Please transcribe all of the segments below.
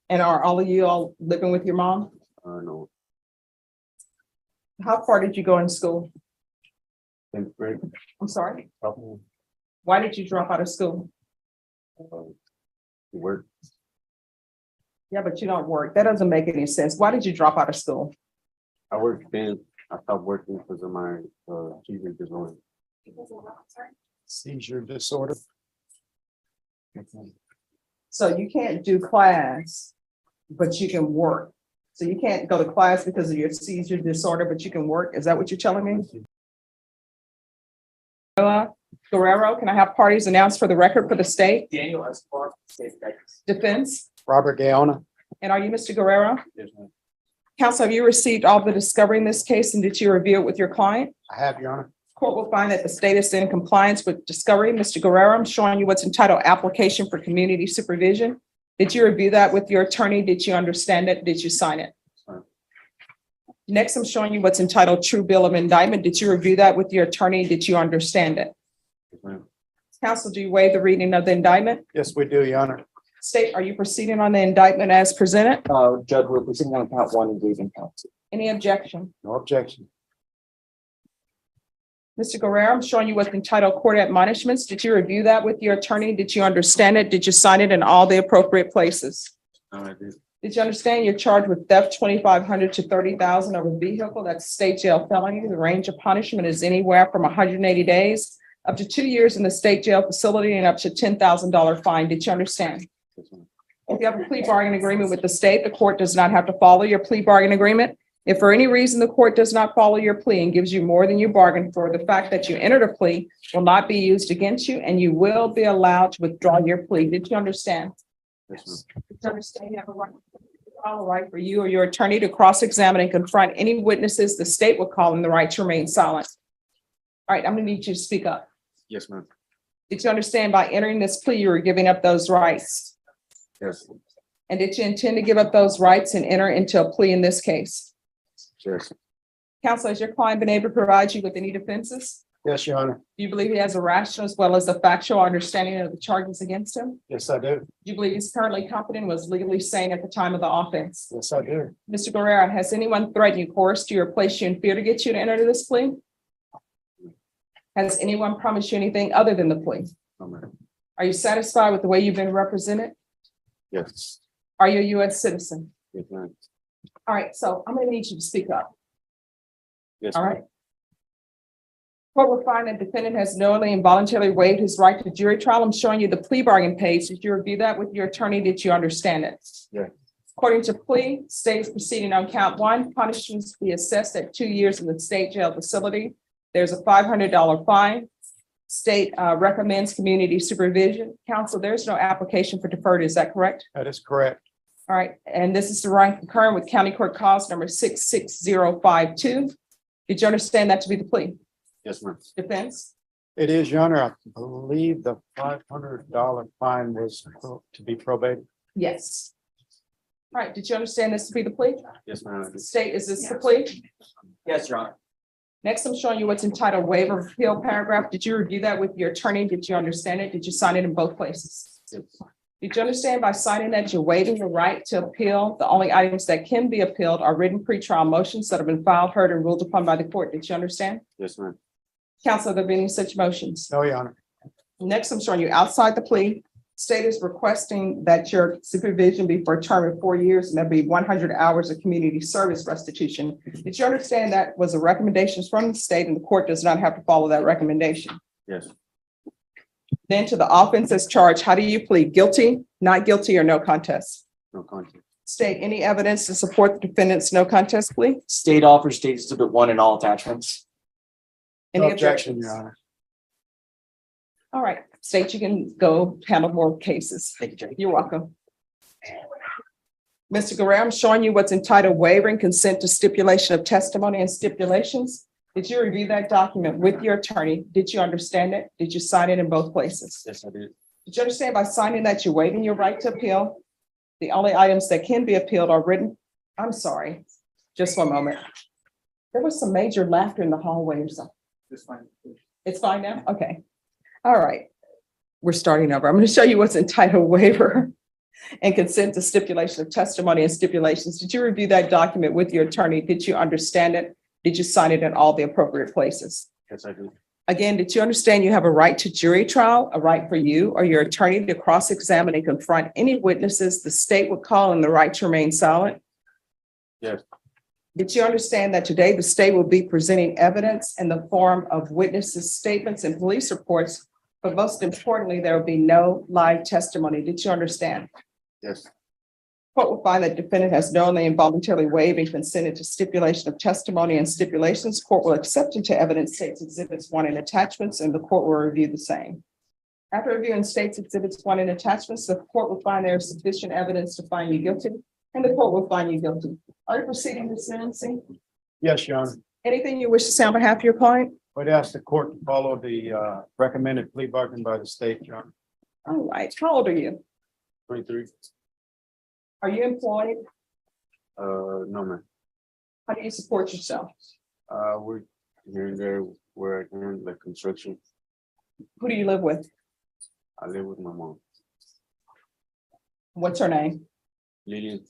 And are all of you all living with your mom? No. How far did you go in school? 10th grade. I'm sorry. Probably. Why did you drop out of school? Work. Yeah, but you don't work. That doesn't make any sense. Why did you drop out of school? I worked then. I stopped working because of my seizure disorder. Seizure disorder. So you can't do class, but you can work. So you can't go to class because of your seizure disorder, but you can work. Is that what you're telling me? Guerrero, can I have parties announced for the record for the state? Daniel Escobar, State Texas. Defense? Robert Gaona. And are you Mr. Guerrero? Yes, ma'am. Counsel, have you received all the discovery in this case and did you review it with your client? I have, Your Honor. Court will find that the state is in compliance with discovery. Mr. Guerrero, I'm showing you what's entitled application for community supervision. Did you review that with your attorney? Did you understand it? Did you sign it? Sorry. Next, I'm showing you what's entitled true bill of indictment. Did you review that with your attorney? Did you understand it? Yes, ma'am. Counsel, do you waive the reading of the indictment? Yes, we do, Your Honor. State, are you proceeding on the indictment as presented? Judge, we're proceeding on count one and grieving count two. Any objection? No objection. Mr. Guerrero, I'm showing you what's entitled court admonishments. Did you review that with your attorney? Did you understand it? Did you sign it in all the appropriate places? No, I did. Did you understand you're charged with theft, 2,500 to 30,000 of a vehicle? That's state jail felony. The range of punishment is anywhere from 180 days up to 2 years in the state jail facility and up to $10,000 fine. Did you understand? Yes, ma'am. If you have a plea bargain agreement with the state, the court does not have to follow your plea bargain agreement. If for any reason the court does not follow your plea and gives you more than you bargained for, the fact that you entered a plea will not be used against you and you will be allowed to withdraw your plea. Did you understand? Yes, ma'am. Did you understand you have a right? All right for you or your attorney to cross-examine and confront any witnesses the state will call in the right to remain silent. All right, I'm gonna need you to speak up. Yes, ma'am. Did you understand by entering this plea, you were giving up those rights? Yes. And did you intend to give up those rights and enter into a plea in this case? Yes. Counsel, has your client been able to provide you with any defenses? Yes, Your Honor. Do you believe he has a rational as well as a factual understanding of the charges against him? Yes, I do. Do you believe he's currently competent and was legally sane at the time of the offense? Yes, I do. Mr. Guerrero, has anyone threatened you, coerced you, or placed you in fear to get you to enter this plea? Has anyone promised you anything other than the plea? No, ma'am. Are you satisfied with the way you've been represented? Yes. Are you a U.S. citizen? Yes, ma'am. All right, so I'm gonna need you to speak up. Yes. All ma'am. right. Court will find that defendant has knowingly and voluntarily waived his right to jury trial. I'm showing you the plea bargain page. Did you review that with your attorney? Did you understand it? Yes. According to plea, state is proceeding on count one, punishments to be assessed at 2 years in the state jail facility. There's a $500 fine. State recommends community supervision. Counsel, there's no application for deferred. Is that correct? That is correct. All right, and this is the right concurrent with County Court Cause number 66052. Did you understand that to be the plea? Yes, ma'am. Defense? It is, Your Honor. I believe the $500 fine was to be probated. Yes. All right, did you understand this to be the plea? Yes, ma'am. I did. State, is this the plea? Yes, Your Honor. Next, I'm showing you what's entitled waiver of appeal paragraph. Did you review that with your attorney? Did you understand it? Did you sign it in both places? Yes. Did you understand by signing that you're waiving the right to appeal? The only items that can be appealed are written pretrial motions that have been filed, heard, and ruled upon by the court. Did you understand? Yes, ma'am. Counsel, have there been any such motions? No, Your Honor. Next, I'm showing you outside the plea. State is requesting that your supervision be for a term of 4 years and there'll be 100 hours of community service restitution. Did you understand that was a recommendation from the state and the court does not have to follow that recommendation? Yes. Then to the offense as charged, how do you plead? Guilty, not guilty, or no contest? No contest. State, any evidence to support the defendant's no contest plea? State offers State Exhibit 1 and all attachments. No Any objection, objections? Your Honor. All right, state, you can go handle more cases. Thank you, Judge. You're welcome. Mr. Guerrero, I'm showing you what's entitled waiver and consent to stipulation of testimony and stipulations. Did you review that document with your attorney? Did you understand it? Did you sign it in both places? Yes, I did. Did you understand by signing that you're waiving your right to appeal? The only items that can be appealed are written. I'm sorry, just one moment. There was some major laughter in the hallway or something. It's fine now? Okay. All right. We're starting over. I'm going to show you what's entitled waiver and consent to stipulation of testimony and stipulations. Did you review that document with your attorney? Did you understand it? Did you sign it in all the appropriate places? Yes, I do. Again, did you understand you have a right to jury trial, a right for you or your attorney to cross-examine and confront any witnesses the state would call, and the right to remain silent? Yes. Did you understand that today the state will be presenting evidence in the form of witnesses' statements and police reports, but most importantly, there will be no live testimony? Did you understand? Yes. Court will find that defendant has knowingly and voluntarily waived and consented to stipulation of testimony and stipulations. Court will accept into evidence states exhibits 1 and attachments, and the court will review the same. After reviewing states exhibits 1 and attachments, the court will find there is sufficient evidence to find you guilty, and the court will find you guilty. Are you proceeding with sentencing? Yes, Your Honor. Anything you wish to say on behalf of your client? I'd ask the court to follow the recommended plea bargain by the state, Your Honor. All right. How old are you? 23. Are you employed? No, man. How do you support yourself? We're here and there where I can, like construction. Who do you live with? I live with my mom. What's her name? Lillian.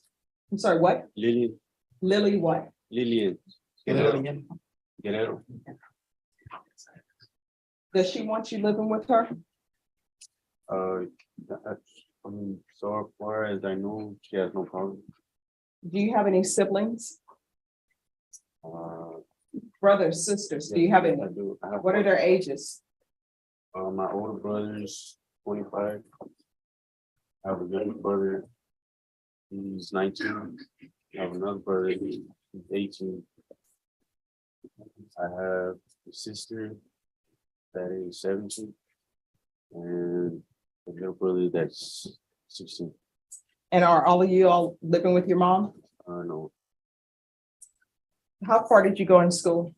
I'm sorry, what? Lillian. Lily what? Lillian. Lillian. Guerrero. Does she want you living with her? So far as I know, she has no problem. Do you have any siblings? Uh, Brothers, sisters? Do you have any? I do. I have What are their ages? my older brother's 25. I have a younger brother. He's 19. I have another brother. He's 18. I have a sister that is 17. And a little brother that's 16. And are all of you all living with your mom? No. How far did you go in school?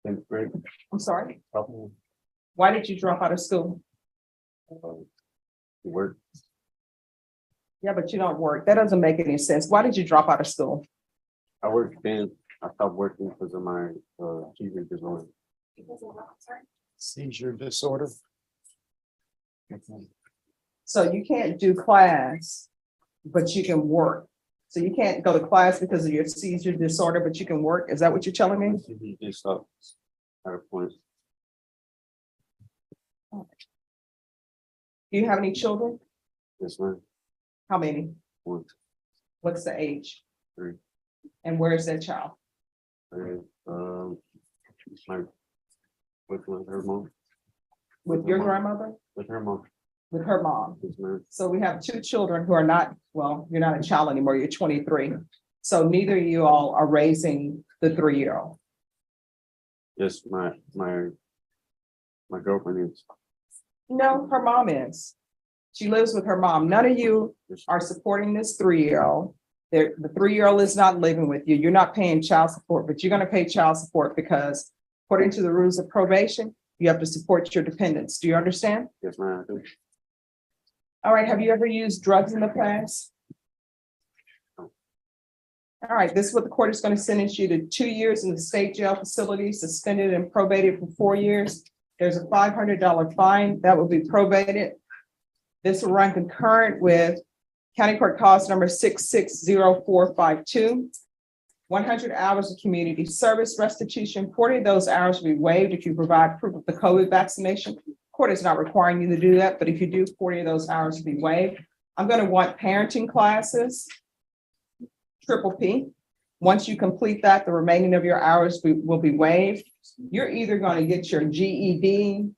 10th grade. I'm sorry. Couple Why did you drop out of school? work. Yeah, but you don't work. That doesn't make any sense. Why did you drop out of school? I worked then. I stopped working because of my seizure disorder. Seizure disorder. So you can't do class, but you can work. So you can't go to class because of your seizure disorder, but you can work. Is that what you're telling me? He just stopped at a point. Do you have any children? Yes, ma'am. How many? 1, What's the age? 3. And where is that child? And, my with her mom. With your grandmother? With her mom. With her mom. Yes, ma'am. So we have 2 children who are not, well, you're not a child anymore, you're 23. So neither of you all are raising the 3-year-old. Yes, my girlfriend is. No, her mom is. She lives with her mom. None of you are supporting this 3-year-old. The 3-year-old is not living with you. You're not paying child support, but you're going to pay child support because according to the rules of probation, you have to support your dependents. Do you understand? Yes, ma'am. I do. All right. Have you ever used drugs in the past? All right. This is what the court is going to sentence you to: 2 years in the state jail facility, suspended and probated for 4 years. There's a $500 fine that will be probated. This will run concurrent with County Court Cause number 660452. 100 hours of community service restitution. 40 of those hours will be waived if you provide proof of the COVID vaccination. Court is not requiring you to do that, but if you do, 40 of those hours will be waived. I'm going to want parenting classes, triple P. Once you complete that, the remaining of your hours will be waived. You're either going to get your GED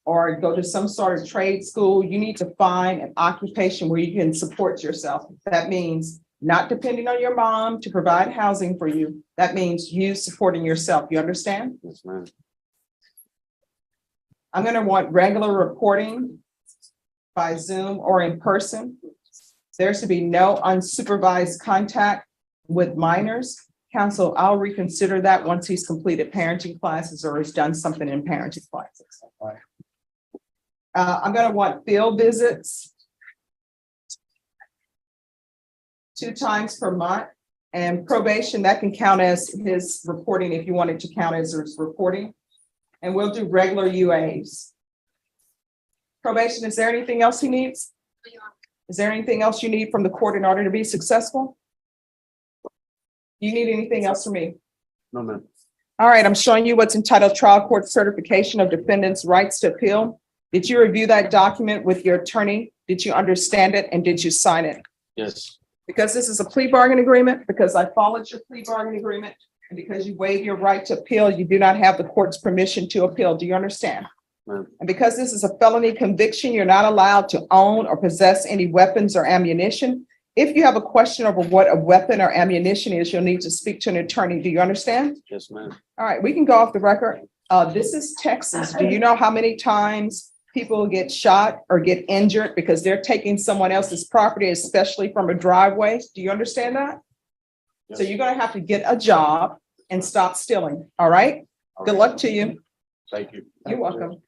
or go to some sort of trade school. You need to find an occupation where you can support yourself. That means not depending on your mom to provide housing for you. That means you supporting yourself. You understand? Yes, ma'am. I'm going to want regular reporting by Zoom or in person. There should be no unsupervised contact with minors. Counsel, I'll reconsider that once he's completed parenting classes or has done something in parenting classes. I'm going to want field visits 2 times per month, and probation, that can count as his reporting if you want it to count as his reporting. And we'll do regular UAs. Probation, is there anything else he needs? Is there anything else you need from the court in order to be successful? You need anything else from me? No, ma'am. All right, I'm showing you what's entitled Trial Court Certification of Defendant's Rights to Appeal. Did you review that document with your attorney? Did you understand it and did you sign it? Yes, Because this is a plea bargain agreement, because I followed your plea bargain agreement, and because you waive your right to appeal, you do not have the court's permission to appeal. Do you understand? ma'am. And because this is a felony conviction, you're not allowed to own or possess any weapons or ammunition. If you have a question over what a weapon or ammunition is, you'll need to speak to an attorney. Do you understand? Yes, ma'am. All right, we can go off the record. This is Texas. Do you know how many times people get shot or get injured because they're taking someone else's property, especially from a driveway? Do you understand that? So you're gonna have to get a job and stop stealing, all right? Good luck to you. Thank you. You're welcome.